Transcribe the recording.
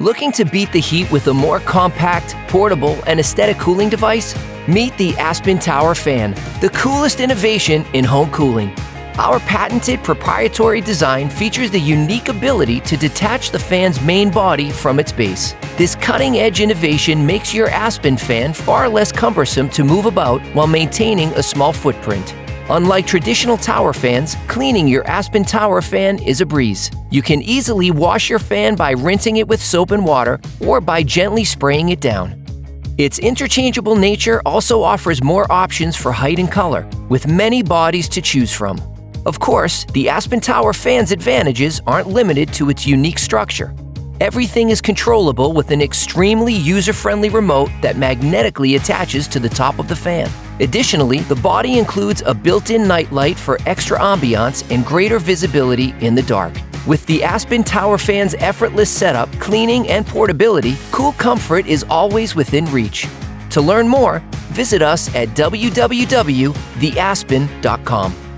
Looking to beat the heat with a more compact, portable, and aesthetic cooling device? Meet the Aspen Tower Fan, the coolest innovation in home cooling. Our patented proprietary design features the unique ability to detach the fan's main body from its base. This cutting-edge innovation makes your Aspen fan far less cumbersome to move about while maintaining a small footprint. Unlike traditional tower fans, cleaning your Aspen Tower Fan is a breeze. You can easily wash your fan by rinsing it with soap and water or by gently spraying it down. Its interchangeable nature also offers more options for height and color, with many bodies to choose from. Of course, the Aspen Tower Fan's advantages aren't limited to its unique structure. Everything is controllable with an extremely user-friendly remote that magnetically attaches to the top of the fan. Additionally, the body includes a built-in night light for extra ambiance and greater visibility in the dark. With the Aspen Tower Fan's effortless setup, cleaning, and portability, cool comfort is always within reach. To learn more, visit us at www.theaspen.com.